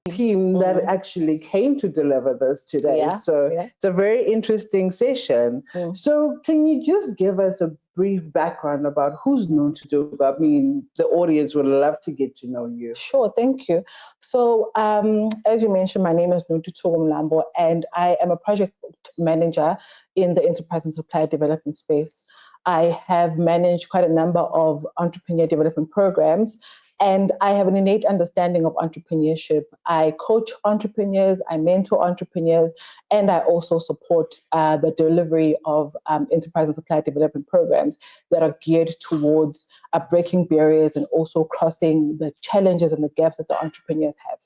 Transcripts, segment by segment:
team that actually came to deliver this today. It's a very interesting session. So can you just give us a brief background about who's Nontutuba? I mean, the audience would love to get to know you. Sure, thank you. So as you mentioned, my name is Nontutuba Mlambo, and I am a project manager in the enterprise and supply development space. I have managed quite a number of entrepreneur development programs, and I have an innate understanding of entrepreneurship. I coach entrepreneurs, I mentor entrepreneurs, and I also support the delivery of enterprise and supply development programs that are geared towards breaking barriers and also crossing the challenges and the gaps that the entrepreneurs have.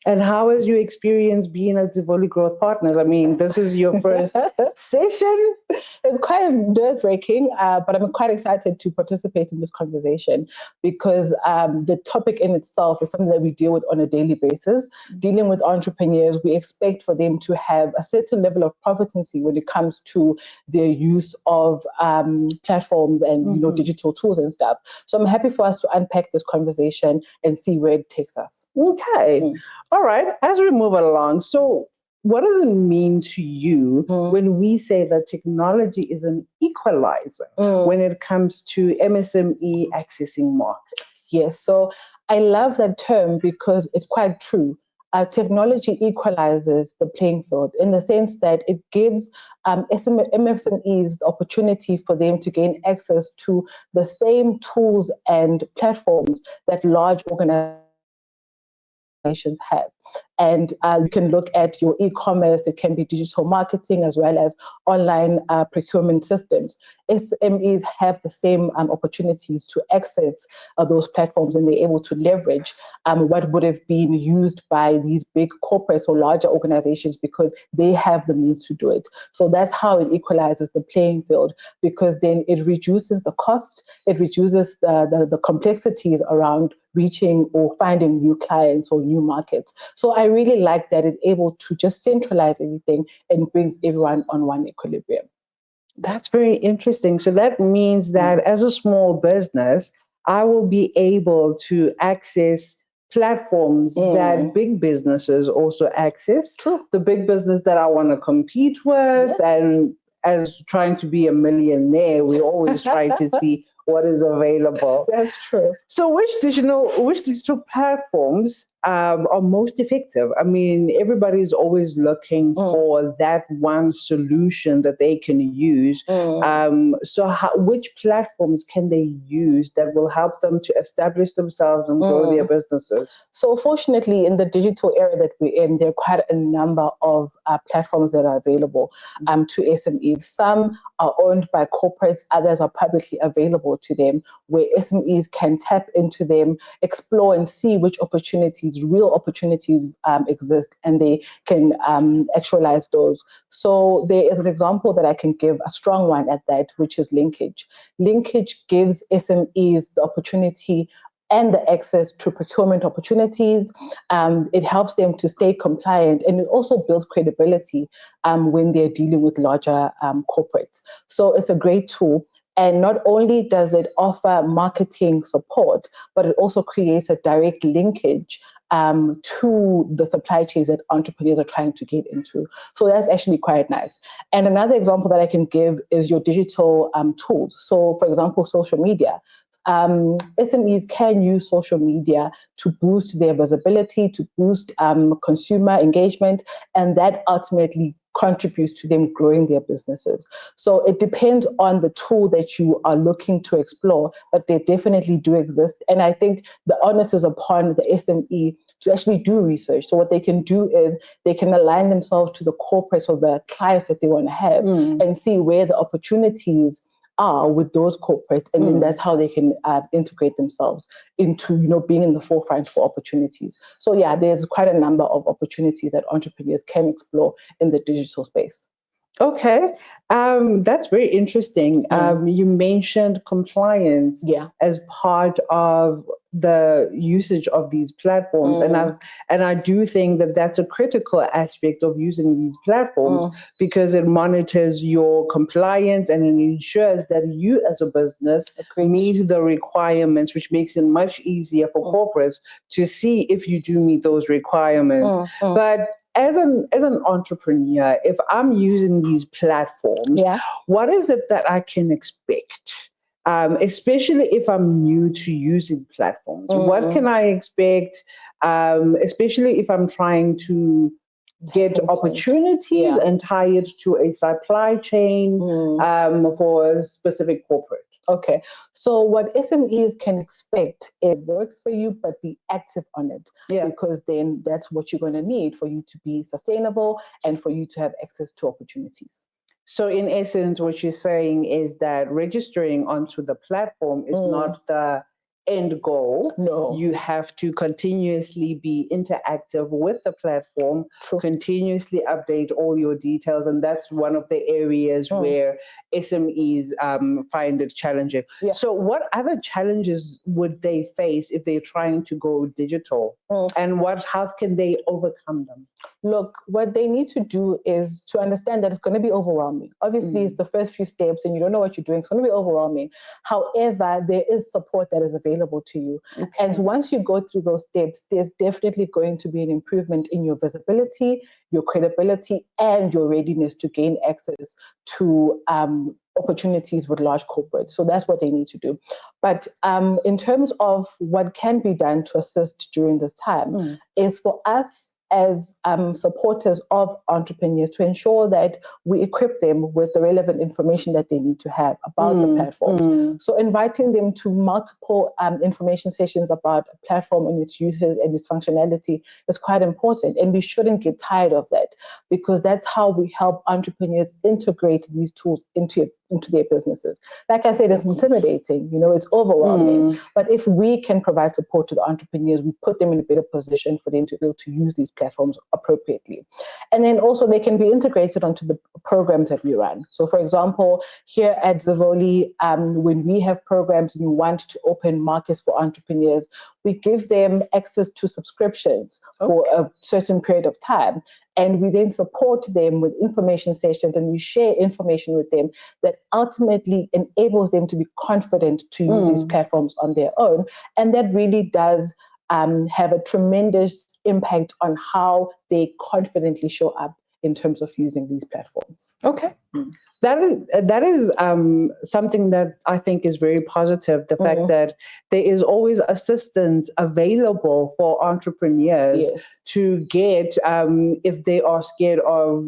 And how has your experience being at Zivoli Growth Partners? I mean, this is your first session. It's quite nerve-wracking, but I'm quite excited to participate in this conversation because the topic in itself is something that we deal with on a daily basis. Dealing with entrepreneurs, we expect for them to have a certain level of competency when it comes to their use of platforms and digital tools and stuff. So I'm happy for us to unpack this conversation and see where it takes us. Okay. All right, as we move along, so what does it mean to you when we say that technology is an equalizer when it comes to MSME accessing markets? Yes, so I love that term because it's quite true. Technology equalizes the playing field in the sense that it gives MSMEs the opportunity for them to gain access to the same tools and platforms that large organizations have. And you can look at your e-commerce, it can be digital marketing as well as online procurement systems. SMEs have the same opportunities to access those platforms, and they're able to leverage what would have been used by these big corporates or larger organizations because they have the means to do it. So that's how it equalizes the playing field, because then it reduces the cost, it reduces the complexities around reaching or finding new clients or new markets. So I really like that it's able to just centralize everything and brings everyone on one equilibrium. That's very interesting. So that means that as a small business, I will be able to access platforms that big businesses also access. True. The big business that I want to compete with, and as trying to be a millionaire, we always try to see what is available. That's true. So which digital platforms are most effective? I mean, everybody's always looking for that one solution that they can use. So which platforms can they use that will help them to establish themselves and grow their businesses? So fortunately, in the digital era that we're in, there are quite a number of platforms that are available to SMEs. Some are owned by corporates, others are publicly available to them, where SMEs can tap into them, explore and see which real opportunities exist, and they can actualize those. So there is an example that I can give, a strong one at that, which is Linkage. Linkage gives SMEs the opportunity and the access to procurement opportunities. It helps them to stay compliant, and it also builds credibility when they're dealing with larger corporates. So it's a great tool. And not only does it offer marketing support, but it also creates a direct linkage to the supply chains that entrepreneurs are trying to get into. So that's actually quite nice. And another example that I can give is your digital tools. So for example, social media. SMEs can use social media to boost their visibility, to boost consumer engagement, and that ultimately contributes to them growing their businesses. So it depends on the tool that you are looking to explore, but they definitely do exist. And I think the onus is upon the SME to actually do research. So what they can do is they can align themselves to the corporates or the clients that they want to have and see where the opportunities are with those corporates, and then that's how they can integrate themselves into being in the forefront for opportunities. So yeah, there's quite a number of opportunities that entrepreneurs can explore in the digital space. Okay, that's very interesting. You mentioned compliance as part of the usage of these platforms, and I do think that that's a critical aspect of using these platforms because it monitors your compliance and it ensures that you, as a business, meet the requirements, which makes it much easier for corporates to see if you do meet those requirements. But as an entrepreneur, if I'm using these platforms, what is it that I can expect? Especially if I'm new to using platforms, what can I expect? Especially if I'm trying to get opportunities and tie it to a supply chain for a specific corporate. Okay, so what SMEs can expect, it works for you, but be active on it. Because then that's what you're going to need for you to be sustainable and for you to have access to opportunities. So in essence, what you're saying is that registering onto the platform is not the end goal. No. You have to continuously be interactive with the platform, continuously update all your details. And that's one of the areas where SMEs find it challenging. So what other challenges would they face if they're trying to go digital? And how can they overcome them? Look, what they need to do is to understand that it's going to be overwhelming. Obviously, it's the first few steps and you don't know what you're doing. It's going to be overwhelming. However, there is support that is available to you. And once you go through those steps, there's definitely going to be an improvement in your visibility, your credibility, and your readiness to gain access to opportunities with large corporates. So that's what they need to do. But in terms of what can be done to assist during this time is for us as supporters of entrepreneurs to ensure that we equip them with the relevant information that they need to have about the platforms. So inviting them to multiple information sessions about a platform and its uses and its functionality is quite important. And we shouldn't get tired of that because that's how we help entrepreneurs integrate these tools into their businesses. Like I said, it's intimidating, it's overwhelming. But if we can provide support to the entrepreneurs, we put them in a better position for them to be able to use these platforms appropriately. And then also they can be integrated onto the programs that we run. So for example, here at Zavoli, when we have programs and we want to open markets for entrepreneurs, we give them access to subscriptions for a certain period of time. And we then support them with information sessions and we share information with them that ultimately enables them to be confident to use these platforms on their own. And that really does have a tremendous impact on how they confidently show up in terms of using these platforms. Okay. That is something that I think is very positive. The fact that there is always assistance available for entrepreneurs to get if they are scared of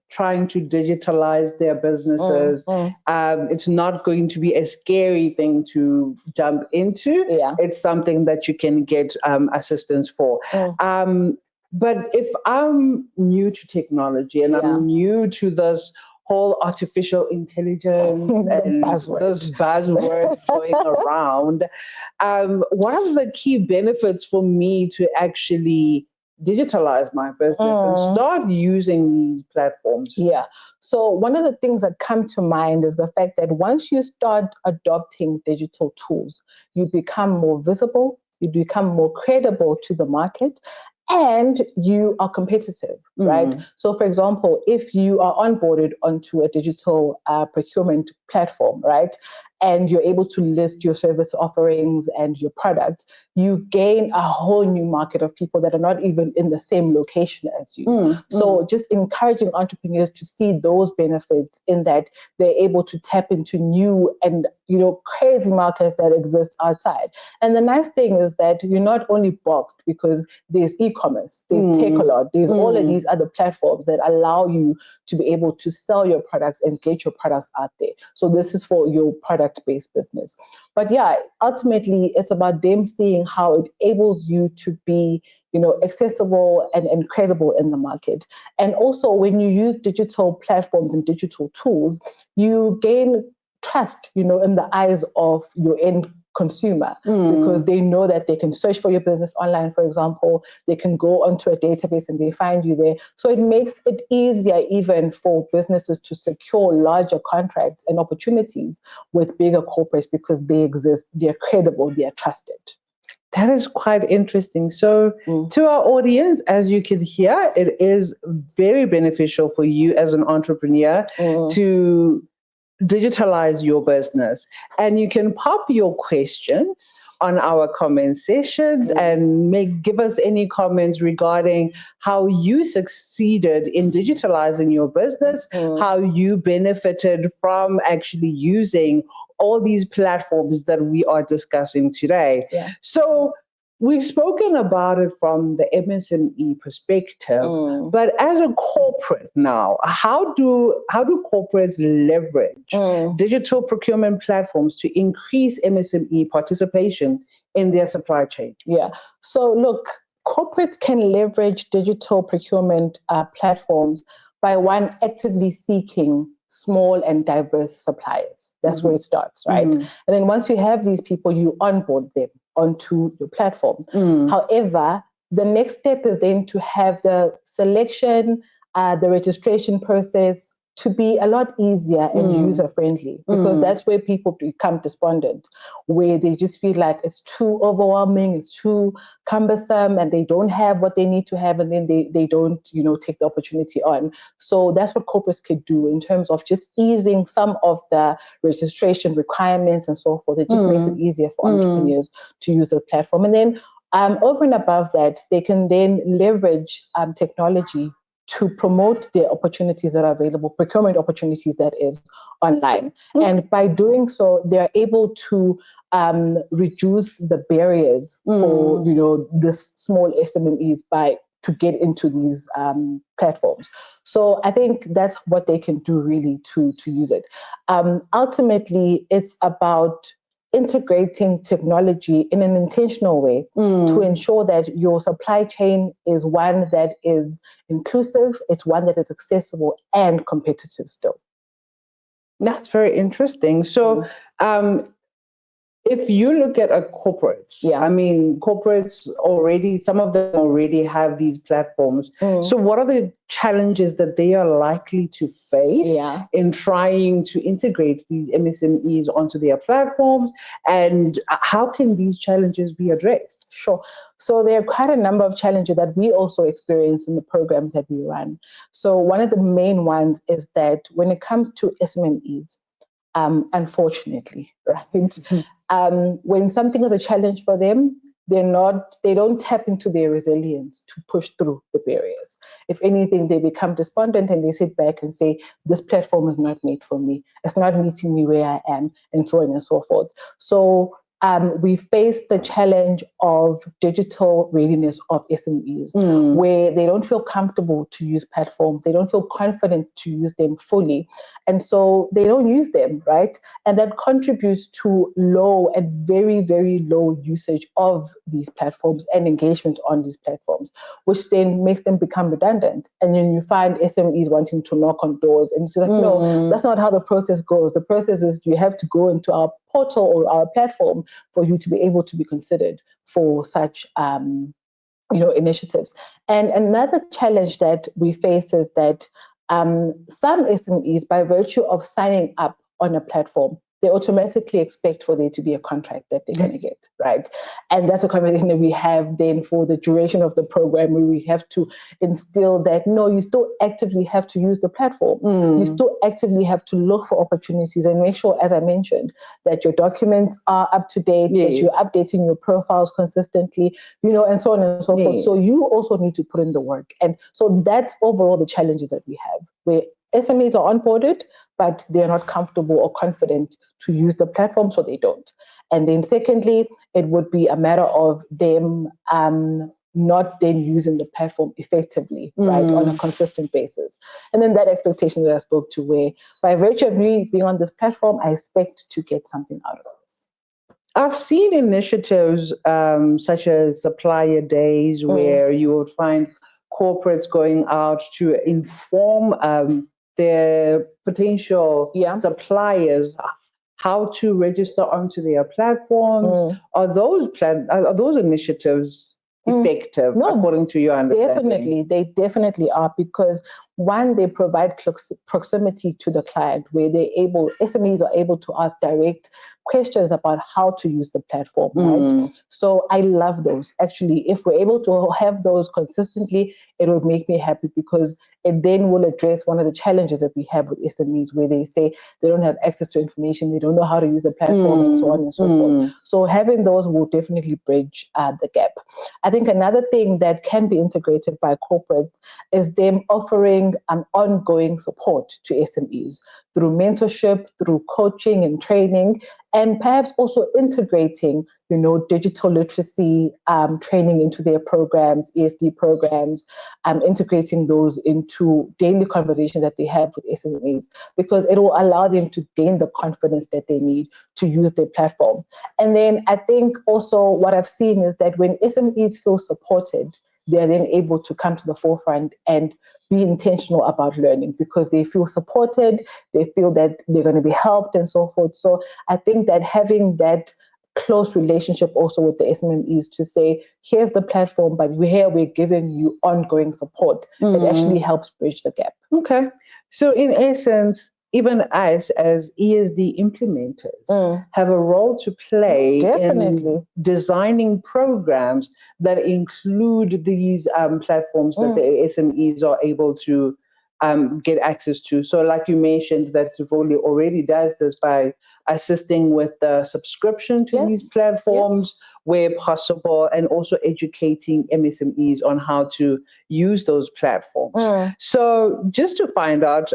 trying to digitalize their businesses. It's not going to be a scary thing to jump into. It's something that you can get assistance for. But if I'm new to technology and I'm new to this whole artificial intelligence and those buzzwords going around, what are the key benefits for me to actually digitalize my business and start using these platforms? So one of the things that come to mind is the fact that once you start adopting digital tools, you become more visible, you become more credible to the market, and you are competitive, right? So for example, if you are onboarded onto a digital procurement platform, right, and you're able to list your service offerings and your products, you gain a whole new market of people that are not even in the same location as you. So just encouraging entrepreneurs to see those benefits in that they're able to tap into new and crazy markets that exist outside. And the nice thing is that you're not only boxed because there's e-commerce, there's Takealot, there's all of these other platforms that allow you to be able to sell your products and get your products out there. So this is for your product-based business. But ultimately it's about them seeing how it enables you to be accessible and credible in the market. And also when you use digital platforms and digital tools, you gain trust, in the eyes of your end consumer because they know that they can search for your business online, for example. They can go onto a database and they find you there. So it makes it easier even for businesses to secure larger contracts and opportunities with bigger corporates because they exist, they're credible, they're trusted. That is quite interesting. So, to our audience, as you can hear, it is very beneficial for you as an entrepreneur to digitalize your business. And you can pop your questions on our comment sessions and give us any comments regarding how you succeeded in digitalizing your business, how you benefited from actually using all these platforms that we are discussing today. Yeah. So we've spoken about it from the MSME perspective, but as a corporate now, how do corporates leverage digital procurement platforms to increase MSME participation in their supply chain? Yeah. So look, corporates can leverage digital procurement platforms by one, actively seeking small and diverse suppliers. That's where it starts, right? And then once you have these people, you onboard them onto your platform. However, the next step is then to have the selection, the registration process to be a lot easier and user-friendly, because that's where people become despondent, where they just feel like it's too overwhelming, it's too cumbersome, and they don't have what they need to have, and then they don't, take the opportunity on. So that's what corporates could do in terms of just easing some of the registration requirements and so forth. It just makes it easier for entrepreneurs to use the platform. And then over and above that, they can then leverage technology to promote the opportunities that are available, procurement opportunities that is online. And by doing so, they're able to reduce the barriers for, this small SMEs to get into these platforms. So I think that's what they can do really to use it. Ultimately, it's about integrating technology in an intentional way to ensure that your supply chain is one that is inclusive, it's one that is accessible and competitive still. That's very interesting. So if you look at a corporate, I mean, corporates already, some of them already have these platforms. So what are the challenges that they are likely to face in trying to integrate these MSMEs onto their platforms? And how can these challenges be addressed? Sure. So there are quite a number of challenges that we also experience in the programs that we run. So one of the main ones is that when it comes to SMEs, unfortunately, right? When something is a challenge for them, they don't tap into their resilience to push through the barriers. If anything, they become despondent and they sit back and say, this platform is not made for me. It's not meeting me where I am, and so on and so forth. So we face the challenge of digital readiness of SMEs, where they don't feel comfortable to use platforms. They don't feel confident to use them fully. And so they don't use them, right? And that contributes to low and very, very low usage of these platforms and engagement on these platforms, which then makes them become redundant. And then you find SMEs wanting to knock on doors. And it's like, no, that's not how the process goes. The process is you have to go into our portal or our platform for you to be able to be considered for such initiatives. And another challenge that we face is that some SMEs, by virtue of signing up on a platform, they automatically expect for there to be a contract that they're going to get, right? And that's a conversation that we have then for the duration of the program, where we have to instill that, no, you still actively have to use the platform. You still actively have to look for opportunities and make sure, as I mentioned, that your documents are up to date, that you're updating your profiles consistently, and so on and so forth. So you also need to put in the work. And so that's overall the challenges that we have, where SMEs are onboarded, but they're not comfortable or confident to use the platform, so they don't. And then secondly, it would be a matter of them not then using the platform effectively, right, on a consistent basis. And then that expectation that I spoke to, where by virtue of me being on this platform, I expect to get something out of this. I've seen initiatives such as supplier days, where you would find corporates going out to inform their potential suppliers how to register onto their platforms. Are those initiatives effective, according to your understanding? Definitely, they definitely are, because one, they provide proximity to the client, where SMEs are able to ask direct questions about how to use the platform, right? So I love those. Actually, if we're able to have those consistently, it would make me happy, because it then will address one of the challenges that we have with SMEs, where they say they don't have access to information, they don't know how to use the platform, and so on and so forth. So having those will definitely bridge the gap. I think another thing that can be integrated by corporates is them offering ongoing support to SMEs through mentorship, through coaching and training, and perhaps also integrating, digital literacy training into their programs, ESD programs, integrating those into daily conversations that they have with SMEs, because it will allow them to gain the confidence that they need to use their platform. And then I think also what I've seen is that when SMEs feel supported, they're then able to come to the forefront and be intentional about learning, because they feel supported, they feel that they're going to be helped and so forth. So I think that having that close relationship also with the SMEs to say, here's the platform, but we're giving you ongoing support, it actually helps bridge the gap. Okay. So in essence, even us as ESD implementers have a role to play in designing programs that include these platforms that the SMEs are able to get access to. So like you mentioned, that Zivoli already does this by assisting with the subscription to these platforms where possible, and also educating MSMEs on how to use those platforms. So just to find out,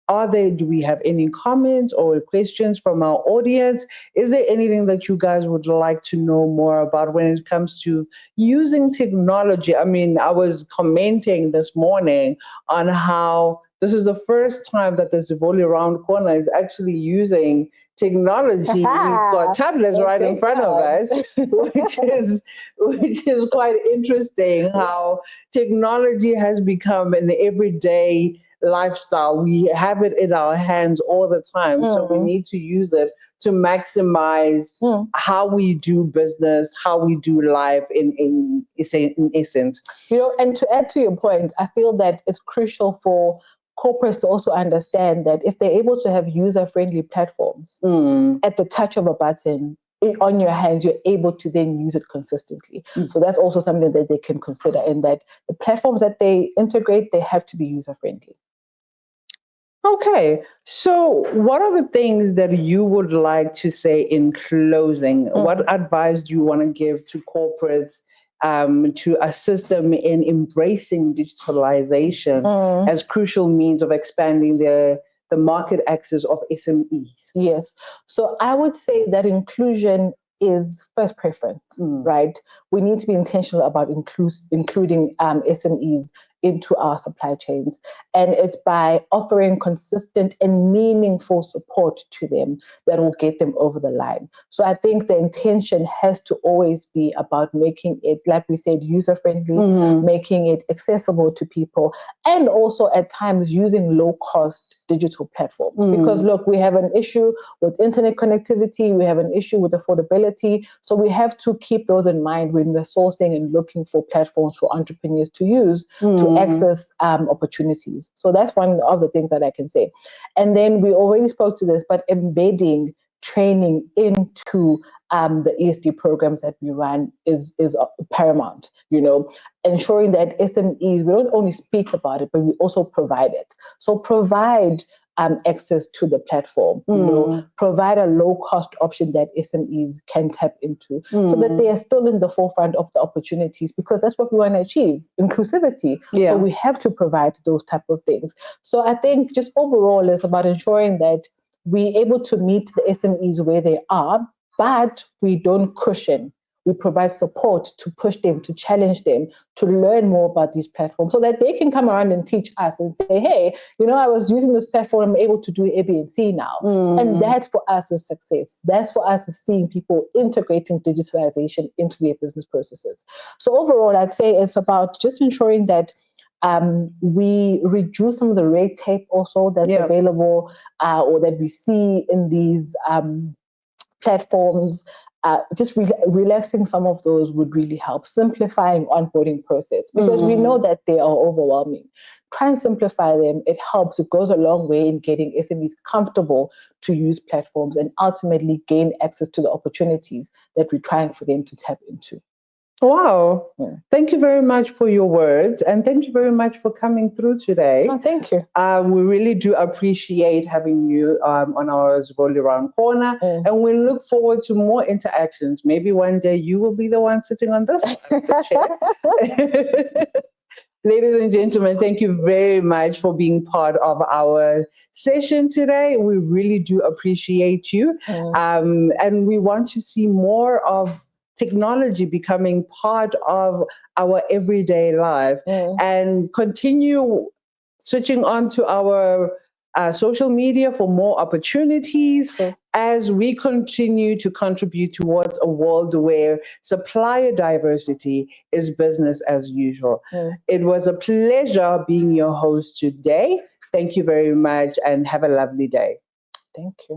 do we have any comments or questions from our audience? Is there anything that you guys would like to know more about when it comes to using technology? I mean, I was commenting this morning on how this is the first time that the Zivoli Round Corner is actually using technology. We've got tablets right in front of us, which is quite interesting how technology has become an everyday lifestyle. We have it in our hands all the time. So we need to use it to maximize how we do business, how we do life in essence. And to add to your point, I feel that it's crucial for corporates to also understand that if they're able to have user-friendly platforms at the touch of a button on your hands, you're able to then use it consistently. So that's also something that they can consider, in that the platforms that they integrate, they have to be user-friendly. Okay, so what are the things that you would like to say in closing? What advice do you want to give to corporates to assist them in embracing digitalization as crucial means of expanding the market access of SMEs? Yes, so I would say that inclusion is first preference, right? We need to be intentional about including SMEs into our supply chains. And it's by offering consistent and meaningful support to them that will get them over the line. So I think the intention has to always be about making it, like we said, user-friendly, making it accessible to people, and also at times using low-cost digital platforms. Because look, we have an issue with internet connectivity, we have an issue with affordability. So we have to keep those in mind when we're sourcing and looking for platforms for entrepreneurs to use to access opportunities. So that's one of the things that I can say. And then we already spoke to this, but embedding training into the ESD programs that we run is paramount, ensuring that SMEs, we don't only speak about it, but we also provide it. So provide access to the platform, provide a low-cost option that SMEs can tap into so that they are still in the forefront of the opportunities, because that's what we want to achieve, inclusivity. Yeah. So we have to provide those type of things. So I think just overall it's about ensuring that we're able to meet the SMEs where they are, but we don't cushion. We provide support to push them, to challenge them, to learn more about these platforms so that they can come around and teach us and say, hey, I was using this platform, I'm able to do A, B, and C now. And that's for us a success. That's for us as seeing people integrating digitalization into their business processes. So overall, I'd say it's about just ensuring that We reduce some of the red tape also that's available or that we see in these platforms. Just relaxing some of those would really help. Simplifying onboarding process, because we know that they are overwhelming. Try and simplify them. It helps. It goes a long way in getting SMEs comfortable to use platforms and ultimately gain access to the opportunities that we're trying for them to tap into. Wow. Yeah. Thank you very much for your words, and thank you very much for coming through today. Oh, thank you. We really do appreciate having you on our Roll Around Corner, and we look forward to more interactions. Maybe one day you will be the one sitting on this chair. Ladies and gentlemen, thank you very much for being part of our session today. We really do appreciate you. And we want to see more of technology becoming part of our everyday life, and continue switching on to our social media for more opportunities as we continue to contribute towards a world where supplier diversity is business as usual. It was a pleasure being your host today. Thank you very much and have a lovely day. Thank you.